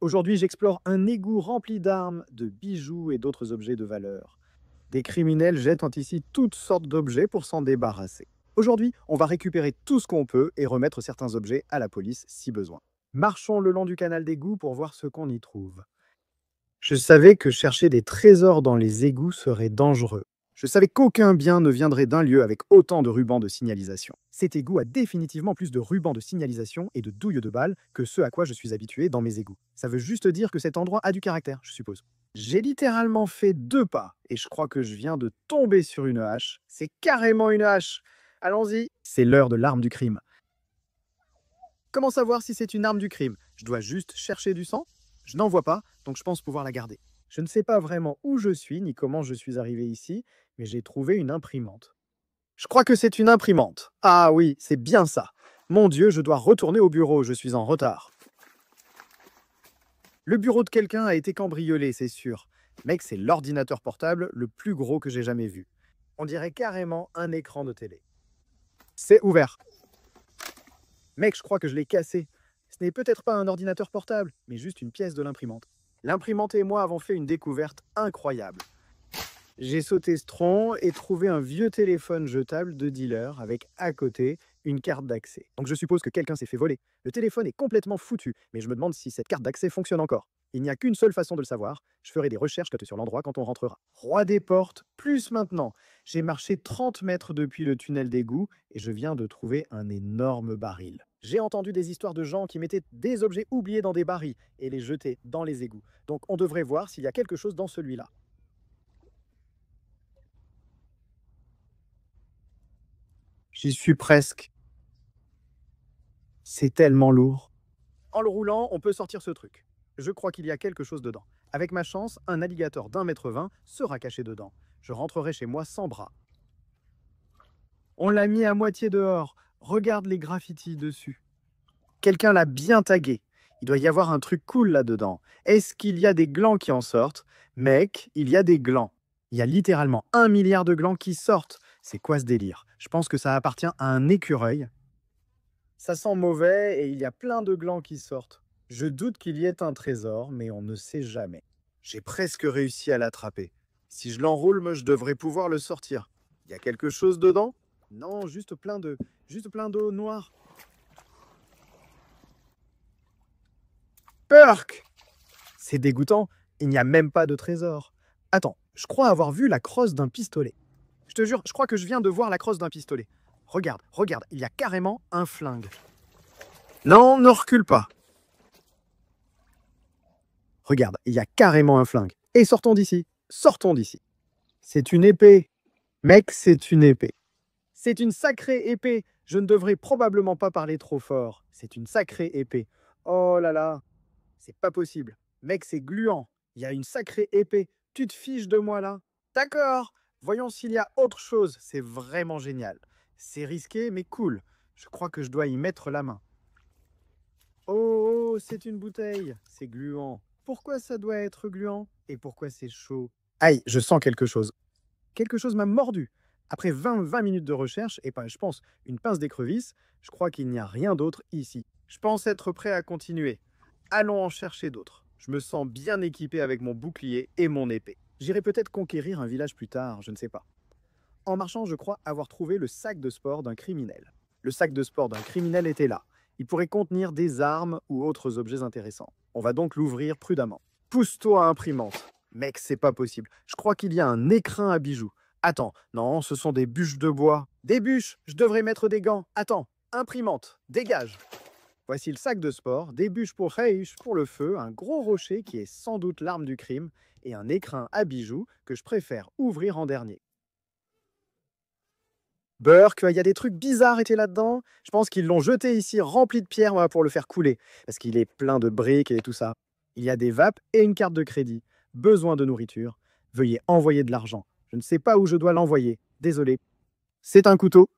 Aujourd'hui, j'explore un égout rempli d'armes, de bijoux et d'autres objets de valeur. Des criminels jettent ici toutes sortes d'objets pour s'en débarrasser. Aujourd'hui, on va récupérer tout ce qu'on peut et remettre certains objets à la police si besoin. Marchons le long du canal d'égout pour voir ce qu'on y trouve. Je savais que chercher des trésors dans les égouts serait dangereux. Je savais qu'aucun bien ne viendrait d'un lieu avec autant de rubans de signalisation. Cet égout a définitivement plus de rubans de signalisation et de douilles de balles que ce à quoi je suis habitué dans mes égouts. Ça veut juste dire que cet endroit a du caractère, je suppose. J'ai littéralement fait 2 pas et je crois que je viens de tomber sur une hache. C'est carrément une hache. Allons-y. C'est l'heure de l'arme du crime. Comment savoir si c'est une arme du crime? Je dois juste chercher du sang? Je n'en vois pas, donc je pense pouvoir la garder. Je ne sais pas vraiment où je suis ni comment je suis arrivé ici, mais j'ai trouvé une imprimante. Je crois que c'est une imprimante. Ah oui, c'est bien ça. Mon Dieu, je dois retourner au bureau, je suis en retard. Le bureau de quelqu'un a été cambriolé, c'est sûr. Mec, c'est l'ordinateur portable le plus gros que j'ai jamais vu. On dirait carrément un écran de télé. C'est ouvert. Mec, je crois que je l'ai cassé. Ce n'est peut-être pas un ordinateur portable, mais juste une pièce de l'imprimante. L'imprimante et moi avons fait une découverte incroyable. J'ai sauté ce tronc et trouvé un vieux téléphone jetable de dealer avec à côté une carte d'accès. Donc je suppose que quelqu'un s'est fait voler. Le téléphone est complètement foutu, mais je me demande si cette carte d'accès fonctionne encore. Il n'y a qu'une seule façon de le savoir. Je ferai des recherches sur l'endroit quand on rentrera. Roi des portes, plus maintenant. J'ai marché 30 mètres depuis le tunnel d'égout et je viens de trouver un énorme baril. J'ai entendu des histoires de gens qui mettaient des objets oubliés dans des barils et les jetaient dans les égouts. Donc on devrait voir s'il y a quelque chose dans celui-là. J'y suis presque. C'est tellement lourd. En le roulant, on peut sortir ce truc. Je crois qu'il y a quelque chose dedans. Avec ma chance, un alligator d'1,20 m sera caché dedans. Je rentrerai chez moi sans bras. On l'a mis à moitié dehors. Regarde les graffitis dessus. Quelqu'un l'a bien tagué. Il doit y avoir un truc cool là-dedans. Est-ce qu'il y a des glands qui en sortent? Mec, il y a des glands. Il y a littéralement 1 milliard de glands qui sortent. C'est quoi ce délire? Je pense que ça appartient à un écureuil. Ça sent mauvais et il y a plein de glands qui sortent. Je doute qu'il y ait un trésor, mais on ne sait jamais. J'ai presque réussi à l'attraper. Si je l'enroule, je devrais pouvoir le sortir. Il y a quelque chose dedans? Non, juste plein d'eau noire. Perk! C'est dégoûtant, il n'y a même pas de trésor. Attends, je crois avoir vu la crosse d'un pistolet. Je te jure, je crois que je viens de voir la crosse d'un pistolet. Regarde, regarde, il y a carrément un flingue. Non, ne recule pas. Regarde, il y a carrément un flingue. Et sortons d'ici. Sortons d'ici. C'est une épée. Mec, c'est une épée. C'est une sacrée épée. Je ne devrais probablement pas parler trop fort. C'est une sacrée épée. Oh là là. C'est pas possible. Mec, c'est gluant. Il y a une sacrée épée. Tu te fiches de moi là? D'accord. Voyons s'il y a autre chose. C'est vraiment génial. C'est risqué, mais cool. Je crois que je dois y mettre la main. Oh, oh, c'est une bouteille. C'est gluant. Pourquoi ça doit être gluant? Et pourquoi c'est chaud? Aïe, je sens quelque chose. Quelque chose m'a mordu. Après 20 minutes de recherche, et pas, je pense, une pince d'écrevisse, je crois qu'il n'y a rien d'autre ici. Je pense être prêt à continuer. Allons en chercher d'autres. Je me sens bien équipé avec mon bouclier et mon épée. J'irai peut-être conquérir un village plus tard, je ne sais pas. En marchant, je crois avoir trouvé le sac de sport d'un criminel. Le sac de sport d'un criminel était là. Il pourrait contenir des armes ou autres objets intéressants. On va donc l'ouvrir prudemment. Pousse-toi, imprimante. Mec, c'est pas possible. Je crois qu'il y a un écrin à bijoux. Attends, non, ce sont des bûches de bois. Des bûches, je devrais mettre des gants. Attends, imprimante, dégage. Voici le sac de sport, des bûches pour le feu, un gros rocher qui est sans doute l'arme du crime, et un écrin à bijoux que je préfère ouvrir en dernier. Burk, il y a des trucs bizarres étaient là-dedans. Je pense qu'ils l'ont jeté ici rempli de pierres pour le faire couler, parce qu'il est plein de briques et tout ça. Il y a des vapes et une carte de crédit. Besoin de nourriture. Veuillez envoyer de l'argent. Je ne sais pas où je dois l'envoyer. Désolé. C'est un couteau.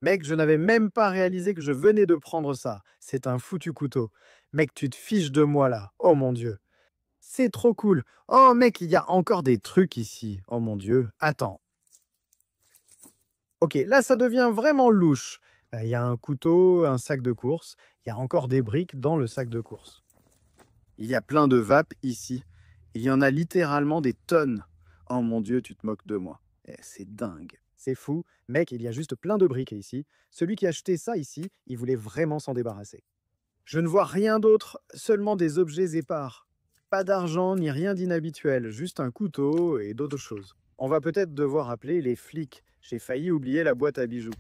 Mec, je n'avais même pas réalisé que je venais de prendre ça. C'est un foutu couteau. Mec, tu te fiches de moi là. Oh mon Dieu. C'est trop cool. Oh mec, il y a encore des trucs ici. Oh mon Dieu. Attends. Ok, là, ça devient vraiment louche. Il y a un couteau, un sac de course. Il y a encore des briques dans le sac de course. Il y a plein de vapes ici. Il y en a littéralement des tonnes. Oh mon Dieu, tu te moques de moi. C'est dingue. C'est fou. Mec, il y a juste plein de briques ici. Celui qui a acheté ça ici, il voulait vraiment s'en débarrasser. Je ne vois rien d'autre, seulement des objets épars. Pas d'argent ni rien d'inhabituel, juste un couteau et d'autres choses. On va peut-être devoir appeler les flics. J'ai failli oublier la boîte à bijoux.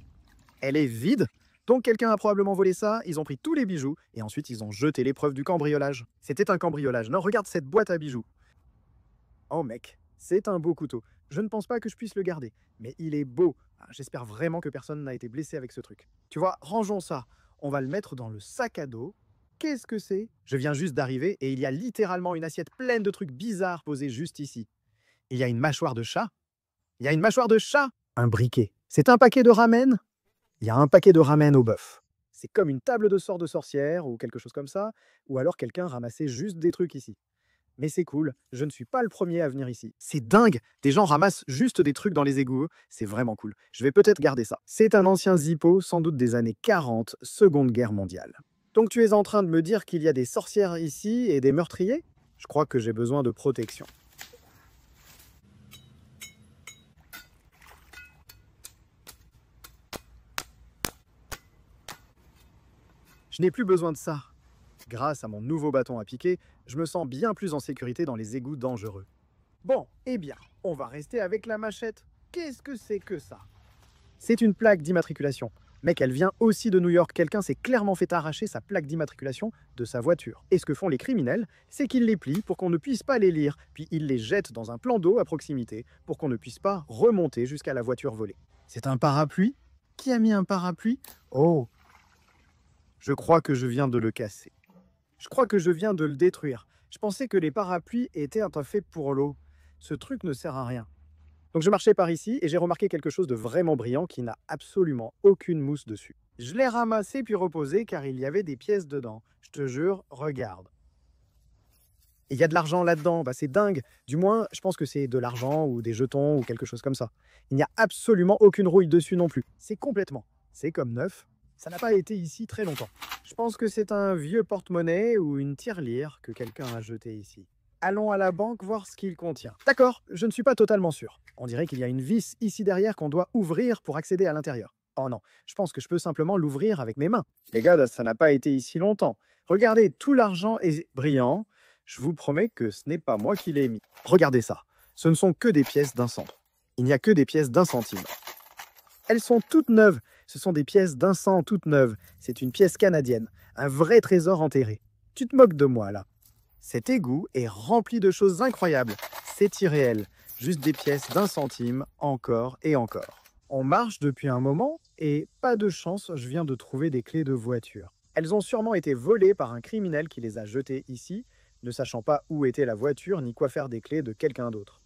Elle est vide, donc quelqu'un a probablement volé ça, ils ont pris tous les bijoux, et ensuite ils ont jeté les preuves du cambriolage. C'était un cambriolage. Non, regarde cette boîte à bijoux. Oh mec, c'est un beau couteau. Je ne pense pas que je puisse le garder, mais il est beau. J'espère vraiment que personne n'a été blessé avec ce truc. Tu vois, rangeons ça. On va le mettre dans le sac à dos. Qu'est-ce que c'est? Je viens juste d'arriver et il y a littéralement une assiette pleine de trucs bizarres posés juste ici. Il y a une mâchoire de chat. Il y a une mâchoire de chat. Un briquet. C'est un paquet de ramen. Il y a un paquet de ramen au bœuf. C'est comme une table de sort de sorcière ou quelque chose comme ça, ou alors quelqu'un ramassait juste des trucs ici. Mais c'est cool, je ne suis pas le premier à venir ici. C'est dingue, des gens ramassent juste des trucs dans les égouts, c'est vraiment cool. Je vais peut-être garder ça. C'est un ancien Zippo, sans doute des années 40, Seconde Guerre mondiale. Donc tu es en train de me dire qu'il y a des sorcières ici et des meurtriers? Je crois que j'ai besoin de protection. Je n'ai plus besoin de ça. Grâce à mon nouveau bâton à piquer, je me sens bien plus en sécurité dans les égouts dangereux. Bon, eh bien, on va rester avec la machette. Qu'est-ce que c'est que ça? C'est une plaque d'immatriculation. Mec, elle vient aussi de New York. Quelqu'un s'est clairement fait arracher sa plaque d'immatriculation de sa voiture. Et ce que font les criminels, c'est qu'ils les plient pour qu'on ne puisse pas les lire, puis ils les jettent dans un plan d'eau à proximité pour qu'on ne puisse pas remonter jusqu'à la voiture volée. C'est un parapluie? Qui a mis un parapluie? Oh, je crois que je viens de le casser. Je crois que je viens de le détruire. Je pensais que les parapluies étaient un fait pour l'eau. Ce truc ne sert à rien. Donc je marchais par ici et j'ai remarqué quelque chose de vraiment brillant qui n'a absolument aucune mousse dessus. Je l'ai ramassé puis reposé car il y avait des pièces dedans. Je te jure, regarde. Il y a de l'argent là-dedans, c'est dingue. Du moins, je pense que c'est de l'argent ou des jetons ou quelque chose comme ça. Il n'y a absolument aucune rouille dessus non plus. C'est complètement. C'est comme neuf. Ça n'a pas été ici très longtemps. Je pense que c'est un vieux porte-monnaie ou une tirelire que quelqu'un a jeté ici. Allons à la banque voir ce qu'il contient. D'accord, je ne suis pas totalement sûr. On dirait qu'il y a une vis ici derrière qu'on doit ouvrir pour accéder à l'intérieur. Oh non, je pense que je peux simplement l'ouvrir avec mes mains. Les gars, ça n'a pas été ici longtemps. Regardez, tout l'argent est brillant. Je vous promets que ce n'est pas moi qui l'ai mis. Regardez ça. Ce ne sont que des pièces d'un centre. Il n'y a que des pièces d'un centime. Elles sont toutes neuves. Ce sont des pièces d'un cent toutes neuves. C'est une pièce canadienne. Un vrai trésor enterré. Tu te moques de moi, là. Cet égout est rempli de choses incroyables. C'est irréel. Juste des pièces d'un centime, encore et encore. On marche depuis un moment et pas de chance, je viens de trouver des clés de voiture. Elles ont sûrement été volées par un criminel qui les a jetées ici, ne sachant pas où était la voiture ni quoi faire des clés de quelqu'un d'autre.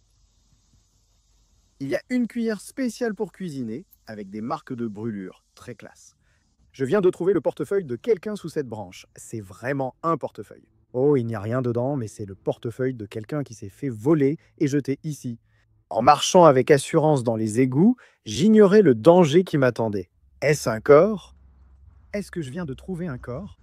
Il y a une cuillère spéciale pour cuisiner, avec des marques de brûlure, très classe. Je viens de trouver le portefeuille de quelqu'un sous cette branche. C'est vraiment un portefeuille. Oh, il n'y a rien dedans, mais c'est le portefeuille de quelqu'un qui s'est fait voler et jeter ici. En marchant avec assurance dans les égouts, j'ignorais le danger qui m'attendait. Est-ce un corps? Est-ce que je viens de trouver un corps?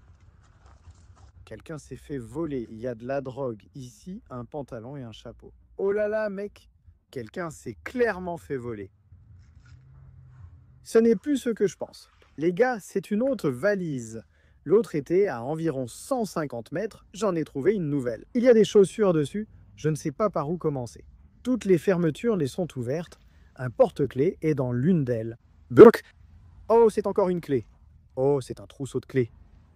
Quelqu'un s'est fait voler. Il y a de la drogue. Ici, un pantalon et un chapeau. Oh là là, mec! Quelqu'un s'est clairement fait voler. Ce n'est plus ce que je pense. Les gars, c'est une autre valise. L'autre était à environ 150 mètres, j'en ai trouvé une nouvelle. Il y a des chaussures dessus, je ne sais pas par où commencer. Toutes les fermetures les sont ouvertes, un porte-clés est dans l'une d'elles. Burk! Oh, c'est encore une clé. Oh, c'est un trousseau de clés.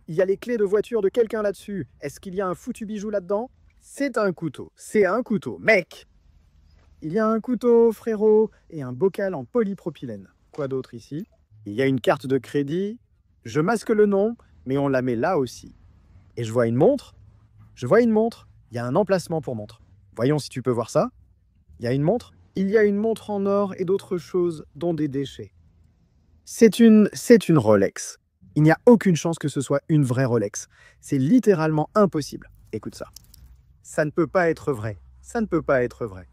Il y a les clés de voiture de quelqu'un là-dessus. Est-ce qu'il y a un foutu bijou là-dedans? C'est un couteau, mec! Il y a un couteau, frérot, et un bocal en polypropylène. Quoi d'autre ici? Il y a une carte de crédit. Je masque le nom, mais on la met là aussi. Et je vois une montre. Il y a un emplacement pour montre. Voyons si tu peux voir ça. Il y a une montre. Il y a une montre en or et d'autres choses, dont des déchets. C'est une Rolex. Il n'y a aucune chance que ce soit une vraie Rolex. C'est littéralement impossible. Écoute ça. Ça ne peut pas être vrai. Ça ne peut pas être vrai.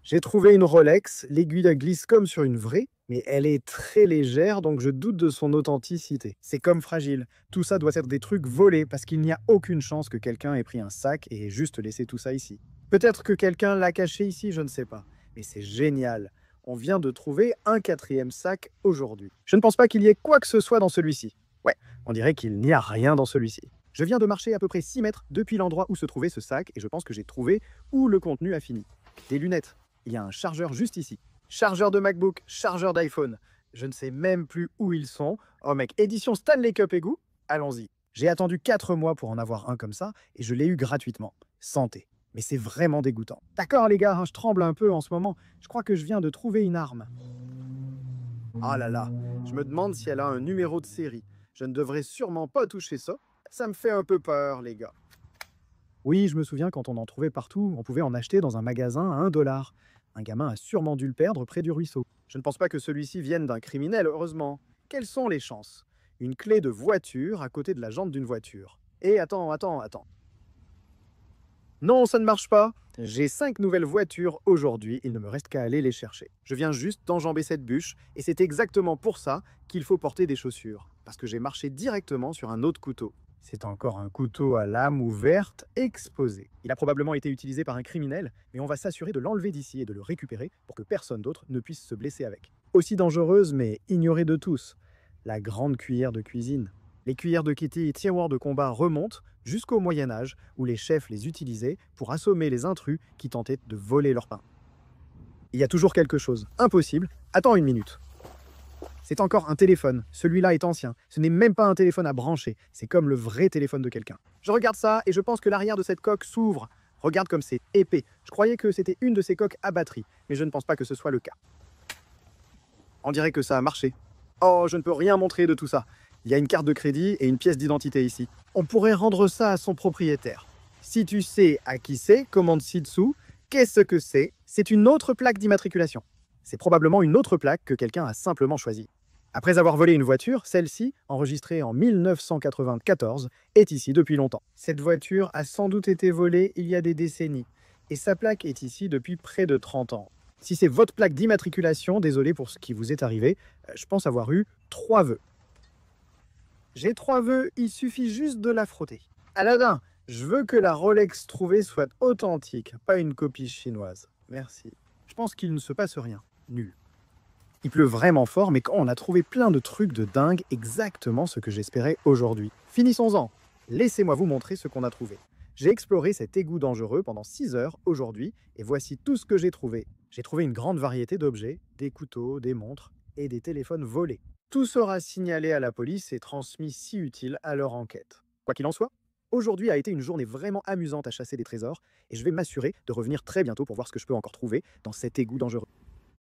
J'ai trouvé une Rolex, l'aiguille glisse comme sur une vraie, mais elle est très légère, donc je doute de son authenticité. C'est comme fragile. Tout ça doit être des trucs volés, parce qu'il n'y a aucune chance que quelqu'un ait pris un sac et ait juste laissé tout ça ici. Peut-être que quelqu'un l'a caché ici, je ne sais pas. Mais c'est génial. On vient de trouver un quatrième sac aujourd'hui. Je ne pense pas qu'il y ait quoi que ce soit dans celui-ci. Ouais, on dirait qu'il n'y a rien dans celui-ci. Je viens de marcher à peu près 6 mètres depuis l'endroit où se trouvait ce sac et je pense que j'ai trouvé où le contenu a fini. Des lunettes. Il y a un chargeur juste ici. Chargeur de MacBook, chargeur d'iPhone. Je ne sais même plus où ils sont. Oh mec, édition Stanley Cup Égout. Allons-y. J'ai attendu 4 mois pour en avoir un comme ça et je l'ai eu gratuitement. Santé. Mais c'est vraiment dégoûtant. D'accord les gars, hein, je tremble un peu en ce moment. Je crois que je viens de trouver une arme. Ah là là, je me demande si elle a un numéro de série. Je ne devrais sûrement pas toucher ça. Ça me fait un peu peur, les gars. Oui, je me souviens quand on en trouvait partout, on pouvait en acheter dans un magasin à 1 $. Un gamin a sûrement dû le perdre près du ruisseau. Je ne pense pas que celui-ci vienne d'un criminel, heureusement. Quelles sont les chances? Une clé de voiture à côté de la jante d'une voiture. Et attends. Non, ça ne marche pas. J'ai 5 nouvelles voitures aujourd'hui, il ne me reste qu'à aller les chercher. Je viens juste d'enjamber cette bûche, et c'est exactement pour ça qu'il faut porter des chaussures. Parce que j'ai marché directement sur un autre couteau. C'est encore un couteau à lame ouverte exposé. Il a probablement été utilisé par un criminel, mais on va s'assurer de l'enlever d'ici et de le récupérer pour que personne d'autre ne puisse se blesser avec. Aussi dangereuse, mais ignorée de tous, la grande cuillère de cuisine. Les cuillères de Kitty et tiroirs de combat remontent jusqu'au Moyen-Âge, où les chefs les utilisaient pour assommer les intrus qui tentaient de voler leur pain. Il y a toujours quelque chose. Impossible. Attends une minute. C'est encore un téléphone. Celui-là est ancien. Ce n'est même pas un téléphone à brancher. C'est comme le vrai téléphone de quelqu'un. Je regarde ça et je pense que l'arrière de cette coque s'ouvre. Regarde comme c'est épais. Je croyais que c'était une de ces coques à batterie, mais je ne pense pas que ce soit le cas. On dirait que ça a marché. Oh, je ne peux rien montrer de tout ça. Il y a une carte de crédit et une pièce d'identité ici. On pourrait rendre ça à son propriétaire. Si tu sais à qui c'est, commande ci-dessous. Qu'est-ce que c'est? C'est une autre plaque d'immatriculation. C'est probablement une autre plaque que quelqu'un a simplement choisie. Après avoir volé une voiture, celle-ci, enregistrée en 1994, est ici depuis longtemps. Cette voiture a sans doute été volée il y a des décennies, et sa plaque est ici depuis près de 30 ans. Si c'est votre plaque d'immatriculation, désolé pour ce qui vous est arrivé, je pense avoir eu 3 vœux. J'ai 3 vœux, il suffit juste de la frotter. Aladdin, je veux que la Rolex trouvée soit authentique, pas une copie chinoise. Merci. Je pense qu'il ne se passe rien. Nul. Il pleut vraiment fort, mais quand on a trouvé plein de trucs de dingue, exactement ce que j'espérais aujourd'hui. Finissons-en. Laissez-moi vous montrer ce qu'on a trouvé. J'ai exploré cet égout dangereux pendant 6 heures aujourd'hui, et voici tout ce que j'ai trouvé. J'ai trouvé une grande variété d'objets, des couteaux, des montres et des téléphones volés. Tout sera signalé à la police et transmis si utile à leur enquête. Quoi qu'il en soit, aujourd'hui a été une journée vraiment amusante à chasser des trésors, et je vais m'assurer de revenir très bientôt pour voir ce que je peux encore trouver dans cet égout dangereux.